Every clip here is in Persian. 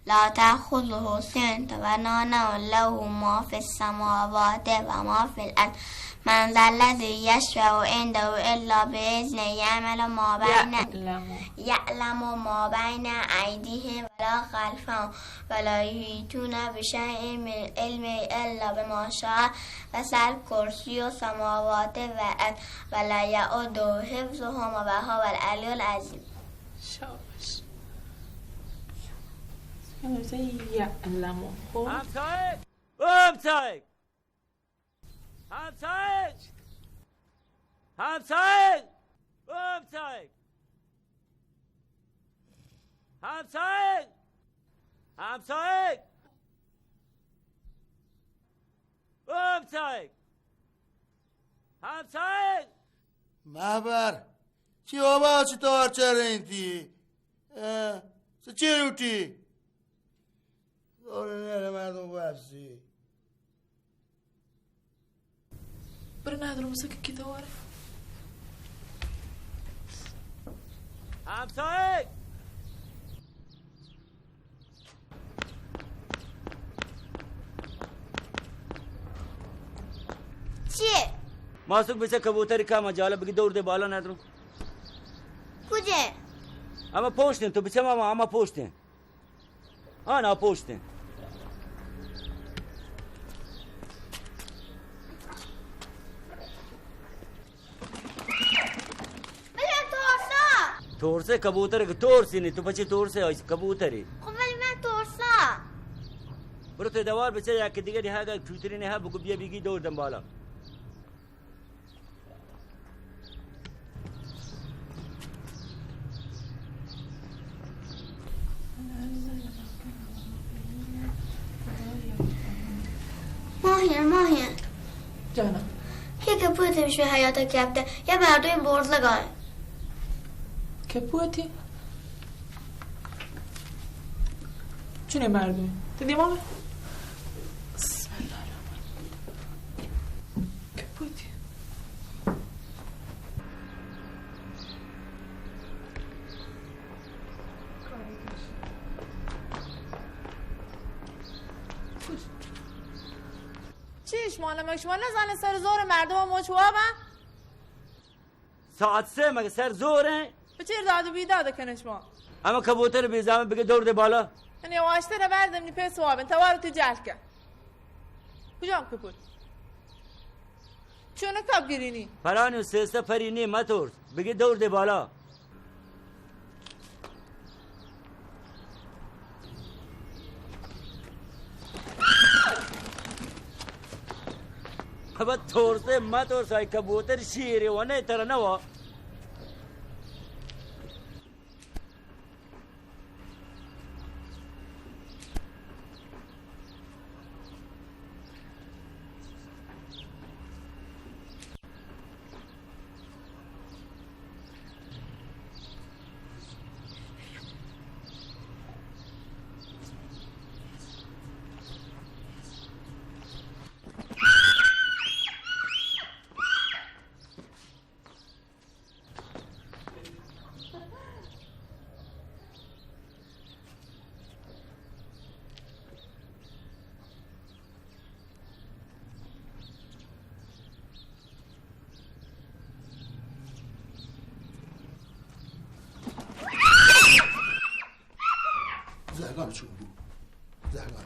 لا تأخذه سنة ونوم له ما في السماوات وما في الأرض من ذا الذي يشفع عنده إلا بإذنه يعلم ما بين أيديهم ولا خلفهم ولا يحيطون بشيء من علمه إلا بما شاء وسع كرسي السماوات والأرض ولا يؤوده حفظهما وهو العلي العظيم. شاباش. يعلم. همسایه محبر چی بابا چطور چرینتی؟ چی روتی؟ داره نره مردم ببسی برو ندارم مسکه کی دواره همسایه چیه؟ ماسوک بسه کبوتری که مجاله بگی دور ده بالا ندارم کجه؟ اما پشتین تو بچه ماما اما پشتین آنا پشتین تورسه کبوتره که تورسی نی تو بچه تورسه آیسی کبوتری خب ولی من ترسم برو تو دوار بچه یکی دیگه دی ها کوتری نه بگو بیا بگی دور دم بالا ماهیه جانم که کپوتش به حیاتا کپته یه بردوی برزگاه کپوتی چونه مردمی دیدی ماما بسم الله الرحمن کپوتی چیش مالا شما نزنه سر زور مردم و مچوابن ساعت 3 مگه سر زوره به چیر داد و بیداده کنش ما اما کبوتر بیزامه بگه دور ده بالا یعنی واشتره بردم نی پیس وابن توارو تو جل کن کجام کپوت چونه کب گیرینی پرانی و سیسته پرینی متورس بگه دور ده بالا ابا تورسه متورس های کبوتر شیری و نه تر نوا زهگان چون بود زهگان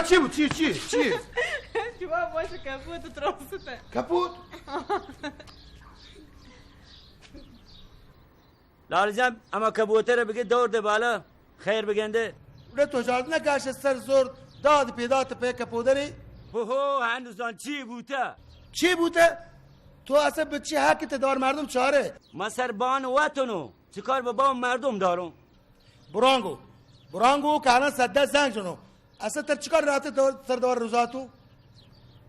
چی بود چی شما باشه کپوت ترسته کپوت لالجم اما کبوتر بگه دور ده بالا خیر بگنده نه تو جاد نکاش سر زور داد پیدات پی کپودری هو هنوزان چی بوده تو اصلا به چی حقی دار مردم چاره ما سربان وطنو چیکار با بام مردم دارم برانگو که الان صده زنگ جنو اصلا تر چیکار راته سردار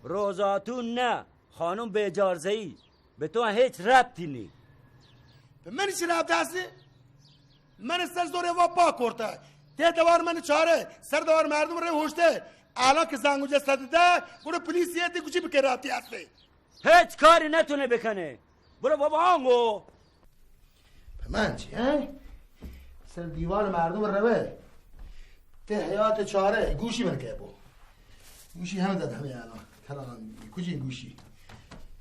روزاتو نه خانم به اجارزه‌ای به تو هیچ ربطی نی به من چی ربطی هستی؟ من سر زوره و پا کرده ته دوار من چاره سردار مردم رو هوشته الان که زنگو جسد ده برو پلیسیه دی کچی بکر ربطی هستی هیچ کاری نتونه بکنه برو بابا آنگو من چی سر دیوار مردم روه ته حیات چاره گوشی من که بو گوشی همه داد همه الان تلان کجی گوشی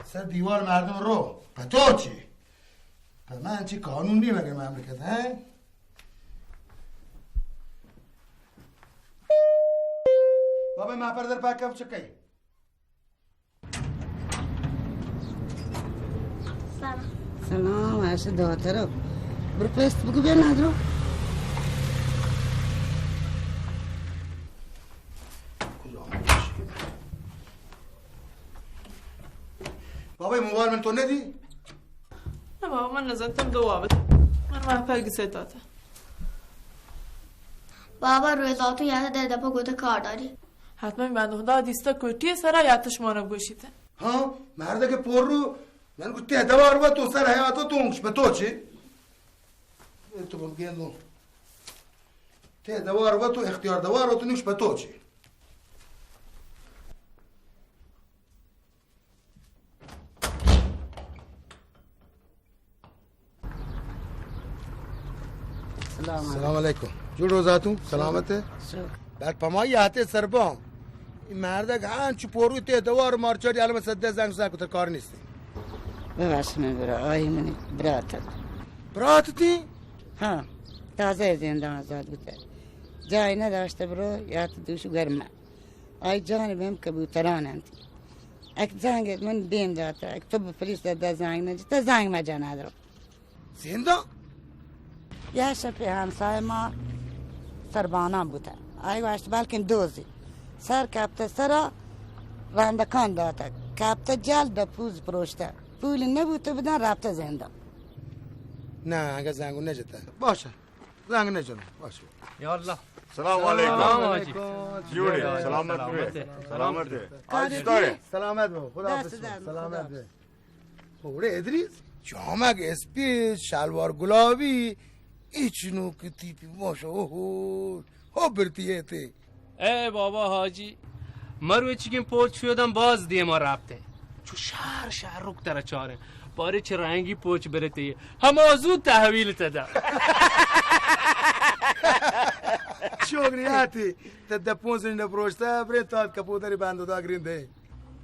سر دیوار مردم رو پتو چی من چی قانون نیم اگر مملکت بابا محفر در پاکم چکی سلام عرشه داترو برو پست بگو بیا ندرو بابا موبایل من تو ندی؟ نه بابا من نزدتم دوابت من محفر گیسه داته بابا رویزاتون یاد داده پا گوته کار داری حتما بنده خدا دیستا کتی سرا یادش مانو گوشیده ها مرده که پر رو من گفت ته دوار با تو سر حیاتو تونگش به تو چی؟ تو بگیندو ته دوار با تو اختیار دوار تو نوش به تو چی؟ سلام علیکم جور روزاتون سلامته بعد پمایی هاته سربام این مرده که هنچو پروی ته دوار مارچاری علم سده زنگ کتر کار نیستی ببخش من برا آی منی براتتی؟ ها تازه زندان آزاد بوده جایی نداشته برو یا تو دوشو گرمه آی جانبیم کبوترانند اک زنگ من دیم داته اک تو به پلیس داده زنگ نجی تا زنگ مجا ندارم زندان؟ یه شب همسای ما سربانان بوده آی گوشت بلکن دوزی سر کپته سرا رندکان داده کپته جلد پوز پروشته پولی نبوده بدن رفته زندان نه اگه زنگو نجته باشه زنگ نجنم باشه یالله سلام علیکم جوری سلامت آجی داره سلامت بابا خدا حافظ سلامت به خوره ادریس جامک اسپیس شلوار گلابی ایچنو که تیپی ماشا اوه ها برتیه تی ای بابا حاجی ما روی چیکین پوچ شدم باز دیه ما رفته چو شهر روک در چاره باره چه رنگی پوچ برته همه زود تحویل تدم شغریاتی تده پونز اینده پروشته برای تاد کپودری بندو دا گرینده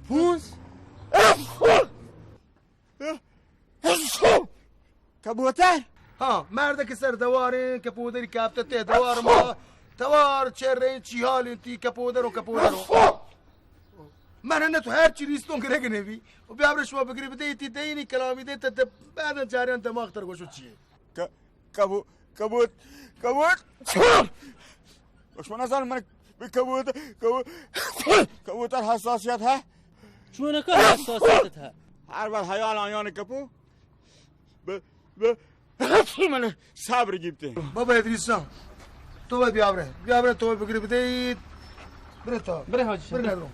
پونز؟ کبوتر؟ ها مرده که سر دواره کپودری کپته ته دوار ما توار چره چی حال تی کپودر من نه تو هر چی ریستون که رگه نبی و بیابر شما بگری بده تی دینی کلامی ده تا بعدا چاریان دماغ تر گوشو چیه کبوت دشمن ازان من کبوتر حساسیت ها چونه که حساسیتت ها هر وقت حیال آیان کپو من صبر گیبته بابا ادریسان تو باید بیابره تو باید بگری بده اید بره تا بره حاجی بره ندارم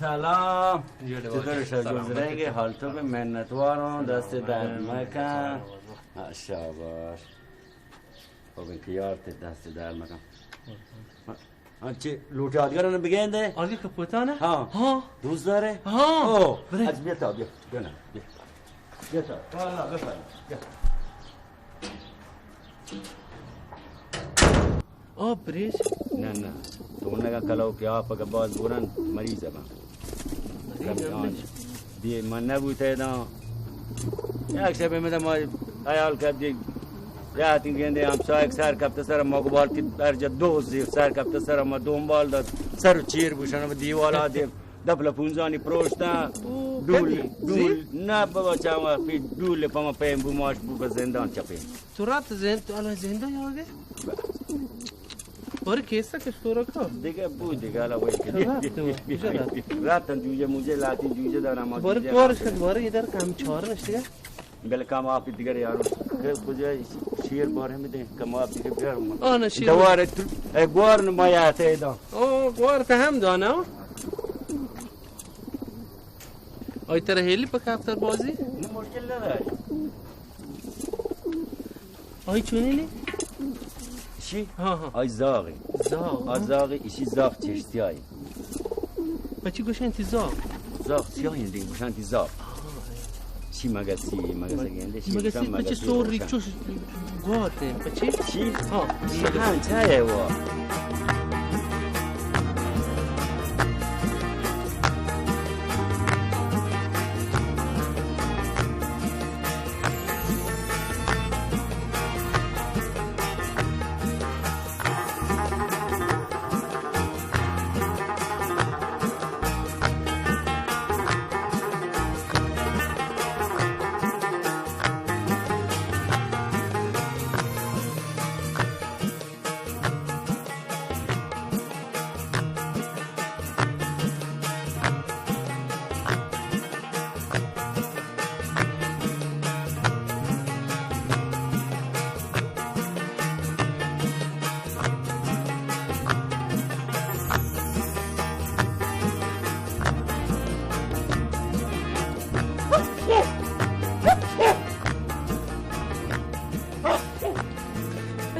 سلام چطور شاگردرنگی حال تو به منتوارم دست درد مکن شاباش خب این که یارت دست درد مکن چی لوٹی آدگرانو بگنده؟ آدگر کپوتانه؟ ها دوست داره؟ ها از بیا تا بیا نه بیا تا والا بفرم بیا بریش؟ نه تو نگا کلاو که آپا که باز بورن مریضه من دی من نبوده دا یک شب میدم ما خیال کرد دیگه یادین گنده هم سایک سر کپته سر ما گوال که برجا دوزی سر کپته سر ما دنبال داد سر چیر بوشن و دیوال آدیم دبل پونزانی پروشتن دول نه بابا چما پی دول پما پیم بو ماش بو به زندان چپیم تو رفت تو الان زندان یاده؟ باره کیسه که سورا کن دیگه بود دیگه حالا وای رفتن جوجه موجه لاتین جوجه دارم باره بارش کن باره یه در کم چهار نشته بله کم آفی دیگر یارو که بجای شیر باره میده کم آف دیگه بیارم آنه شیر دواره تو گوار نمایته ایدان گوار که هم دانه آی ترهیلی پا کفتر بازی؟ نه مشکل نداری. آی چونیلی؟ چی؟ ها آی زاغی. زاغی ایشی زاغ چشتیایی. بچی گوش انتی زاغ؟ زاغ سیاهی دیگه گوش انتی زاغ. چی مگسی گنده چی مگسی بچه سور ریکچوش گاته بچه؟ چی؟ ها شیخان چایه و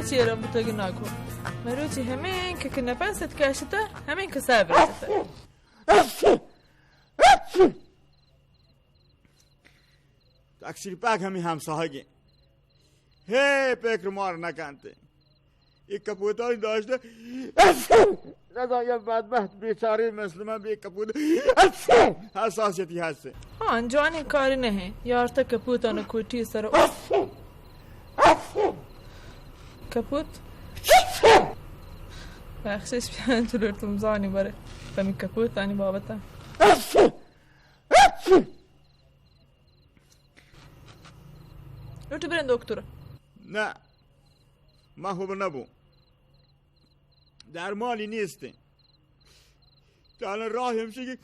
چیرا بتوگی نکن مروچی همین که نفست کشته همین که صبر تقصیر پاک همین همسایگی هی فکر مار نکنته یک کپوتایی داشته ندا یه بدبخت بیچاره مثل من به یک کپوت حساسیتی هسته آنجانی کاری نه یارتا کپوتانو کوتی سر کپوت بخشش بیان تلورتم زانی باره فمی کپوت آنی بابتا رو تو برین دکتر نه من خوب نبود درمانی نیسته تا الان راهی همشه که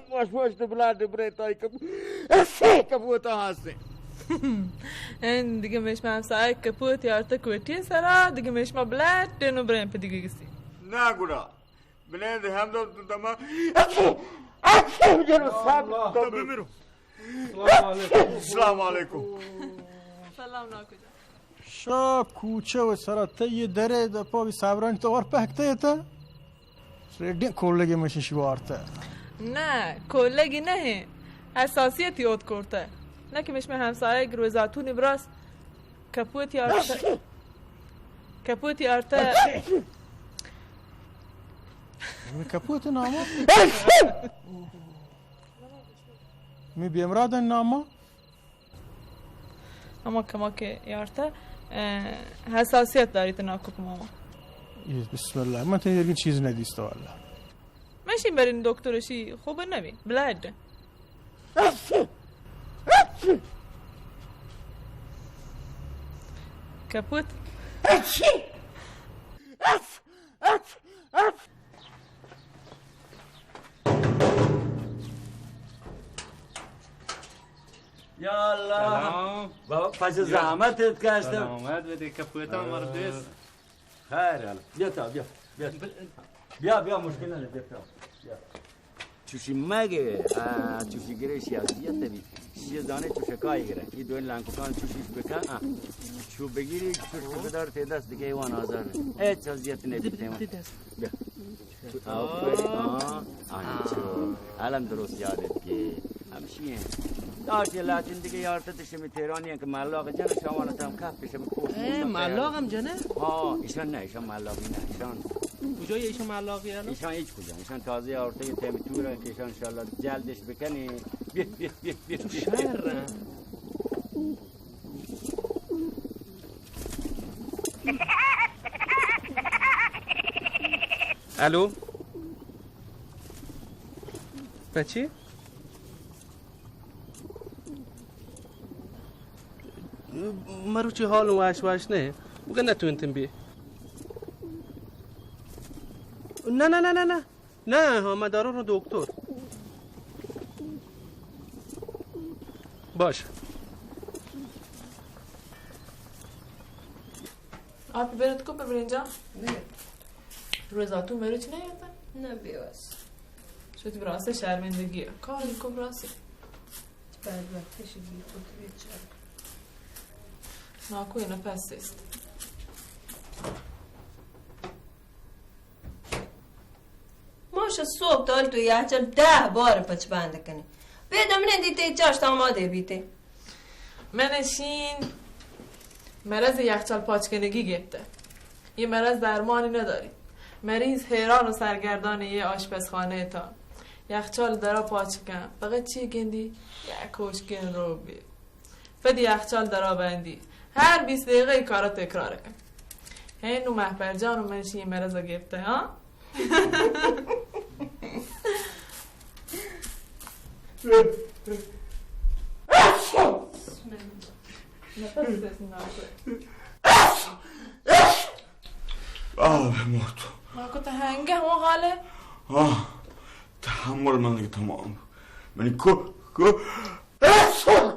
ماش بلند بریتای کپوتا هسته این دیگه میش من همسایه کپوت یارتا کوتی سرا دیگه میش ما بلد دینو برین پا دیگه گسی نه گودا بلند هم دو تما سلام علیکم سلام ناکجا شا کوچه و سرات یه دره دا پا بی صبرانی تو وار پکته تا ریدین کلگی مشین شوارته نه کلگی نه حساسیتی اوت کرده نه که میشم همسایه گروزاتونی براس کپوت یارتا می کپوت ناما می بیمرادن ناما اما کما که یارتا حساسیت داری تو ناکوک ماما بسم الله من تا یه چیز ندیست والله ماشین برین دکترشی خوبه نبین بلد کپوت یا الله بابا پس زحمتت کشتم سلامت بده کپوتا مردس خیر الله بیا تا بیا مشکل نداره بیا چوشی مگه چوشی گرشی از بیا تبی یه دانه چوشکایی گره این دوین لنکوکان چوشیش بکن چو بگیری چوش بدار تی دست دیگه ایوان آزار هیچ چیزیت نبیتیم بیا آنچو علم درست یادت که همشیه داشتی لاتین دیگه یارتتش می تهرانی که ملاق جنه شمانت هم کف بشه بپوست ملاق هم جنه؟ ایشان نه ایشان ملاقی نه ایشان کجای ایشان ملاقی الان؟ ایشان هیچ کجا ایشان تازه آورده یه تیمی توره که ایشان انشالله جلدش بکنی بیا تو شهر الو بچه مروچی حال واش نه بگه نتونتم بی نه ها مدارو رو دکتر باش آپ برات کو ببرینجا نه روزاتون مروچ نه یاتا نه بیاس شدی براسه شرمندگیه کار کن براسه بعد وقتش بید تو توی چرم ناکوی نفس است ماشه صبح تا تو یخچال 10 بار پچ بنده کنی بدم ندیده چاشت آماده بیته منشین مرض یخچال پاچکنگی گرفته یه مرض درمانی نداری مریض حیران و سرگردان یه آشپزخانه تا یخچال درا پاچکن فقط چی گندی؟ یک کوشکن رو بی فد یخچال درا بندی هر 20 دقیقه ای کارا تکرار کن هینو محبر جان و منشین یه مرض گرفته ها؟ مرد ما كنت هنجه وغالي تحمل من دیگه تمام من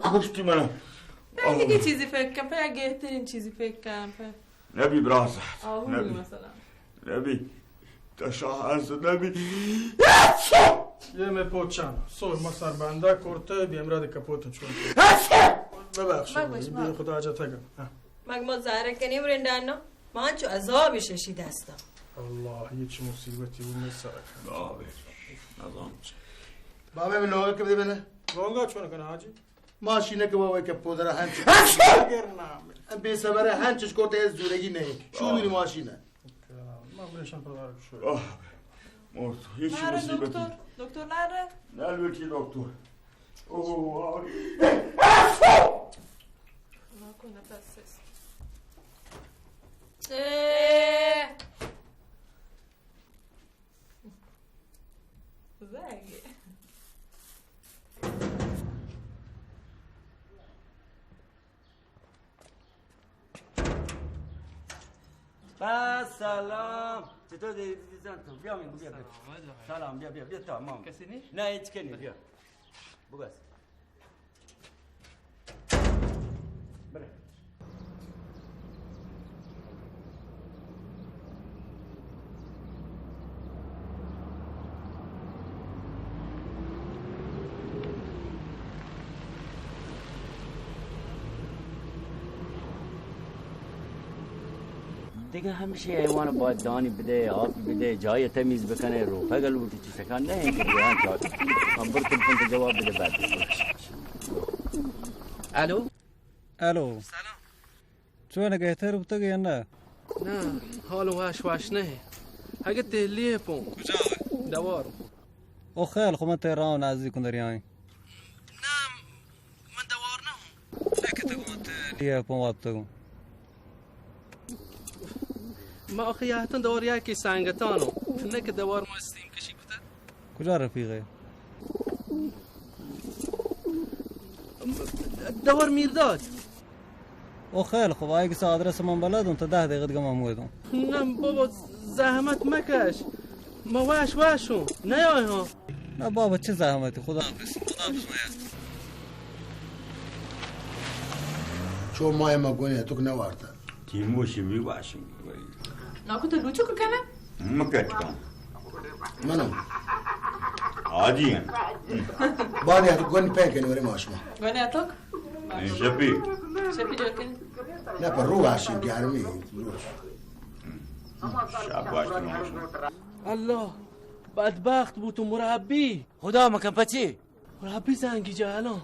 کشتی منم دیگه چیزی فکر کن بهترین چیزی فکر کن نبی براسه نبی مثلا نبی تا شاه از نبی یه مپوچان سوی ما سربنده کرده بیمراد کپوتو چون ببخشید بی خدا حاجت اگم ما زهره کنیم رندانا من چو عذابش ششید هستم الله هیچ مصیبتی بود نسارک بابه نظام بابه به لوگا که بده بینه لونگا چون کنه حاجی ماشینه که بابا که پودره هنچ اگر نام بی سبره هنچش کرده از زورگی نه شو میری ماشینه ما برشان پردار شو مرد هیچ مصیبتی دکتر نره نلوی که دکتر اوه ناکن نفس است زنگه سلام چطور دیدی زن تو بیا بیا سلام بیا تمام کسی نیست؟ نه هیچ کنی بیا بگو بره دیگه همیشه حیوان باید دانی بده آبی بده جای تمیز بکنه رو پگلوتی چی سکن نه اینکه بیان چاک من برو تلفن جواب بده بعد الو الو سلام چون گهتر بوده یا نه نه حال واش نه اگه تهلیه پون کجا دوار او خیلی خب من تهران نزدیک دریایی نه من دوار نه لکه تگو تهلیه پون وات تگو ما آخه یهتن دوار یکی سنگتانو نه که دوار ما استیم کشی کده کجا رفیقه دوار میرداد او خیلی خوب اگه سه آدرس من بلدم تا 10 دقیقه دیگه من مویدم نه بابا زحمت مکش ما واشون نه ها نه بابا چه زحمتی خدا چون ماه ما گونه تو که نوارده تیموشی بی باشیم ناکن تو لوچو که کنه؟ مکت کن منو عادی بانی تو گونی پین کنی وری ماشما گونه اتاک؟ شپی جور کنی؟ نه پر رو هاشی گرمی شباش الله بدبخت بود تو مربی خدا مکن پچی مربی زنگی جهلان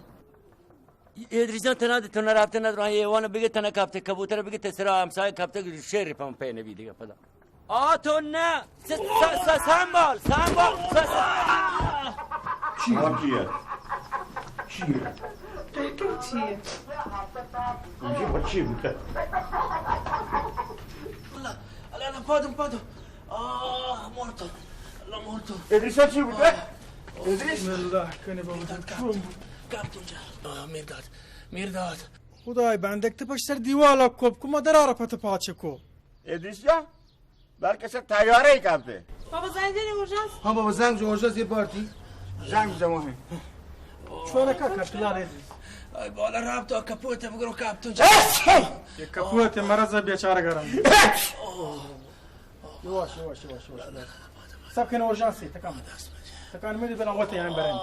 ادریسان تناد تو نرفته ندارن حیوان بگه تنه کپته کبوتر بگه تسرا همسایه کپته شیر پام پینه بی دیگه پدا تو نه سنبال چی کیه چیه؟ اینجا چی بوده الله پادم مرتو الله مرتو ادریسا چی بوده بسم الله کنه بابا کپتون جا میرداد خدای بندکت پشت سر دیوالا کوب کو مادر آره پت پاچه کو ادریس جا بلکه سر تیاره ای کبده بابا زنگ زنی اورژانس ها بابا زنگ جو اورژانس یه پارتی زنگ زمانه چون که کپلار ای بالا رابطه کپوت بگرو کپتون جا یه کپوت مرض بیچاره گرم یواش سب کنه اورژانسی تکام تکان میدی برام وقت یعنی برم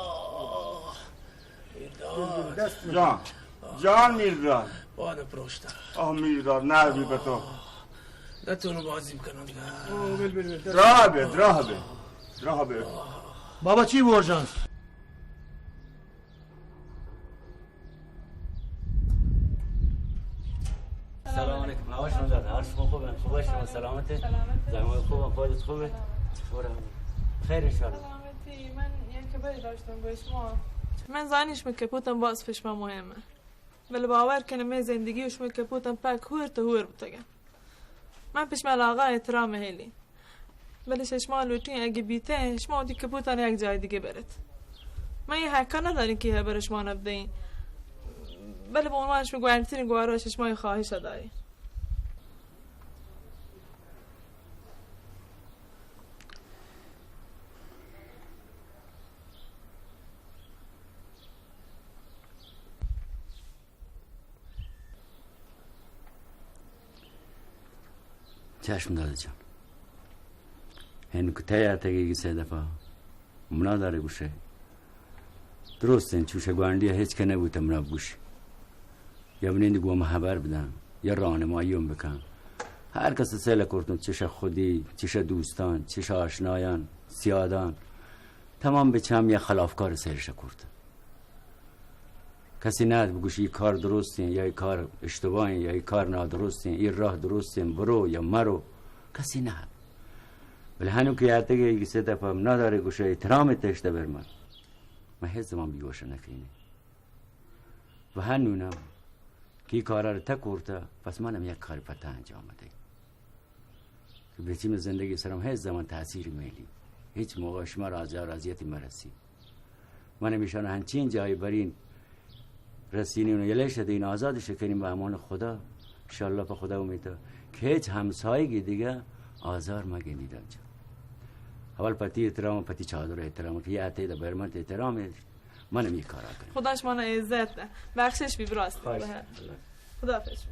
جان میرداد بانه پروشتا آه میرداد نه بی به تو نتونو بازیم کنم راه بید بابا چی برجانس سلام علیکم هواش من داد هر شما خوبه خوبه شما سلامته زمان خوبه خودت خوبه خیر ان شاء الله سلامتی من یک کبری داشتم به شما من زانیش کپوتم باز فشما مهمه ولی باور کنه من زندگیش کپوتم پاک هور تا هور بتگم من پیش ملاقه احترام هلی ولی شما لوتین اگه بیته شما دی کپوتان یک جای دیگه برد من یه حقا ندارین که برش ما نبدین ولی به عنوانش میگوانتین گواراش شما خواهش داری چشم داده جان هنو که تیگی سه دفعه منا داره گوشه درست این چوشه گواندی هیچ که نبوده منا بگوشه یا بنیندی گوام خبر بدن یا راهنماییم بکن هر کس سیل کردن چشه خودی چشه دوستان چشه آشنایان سیادان تمام به چم یا خلافکار سیرش کردن کسی ند بگوش این کار درستین یا این کار اشتباهین یا این کار نادرستین این راه درستین برو یا مرو کسی ند ولی هنو که یادتگه ایگی سه دفعه نداره گوشه احترام تشته بر من هیچ زمان بیگوشه نکنه و هنونم که این کارا رو تکورته پس منم یک کاری پتا انجام ده که بچیم زندگی سرم هیچ زمان تأثیر میلی هیچ موقع شما را اذیتی مرسی من میشان هنچین جایی برین رسینین و یلی شده این آزادش کنیم به امان خدا انشالله به خدا امیده که هیچ همسایگی دیگه آزار مگنید آنجا اول پتی احترام پتی چادر احترام که یه عطیده برمت احترام منم یک کارا کنیم خداش منو عزت ده بخشش بی براست خدا حافظ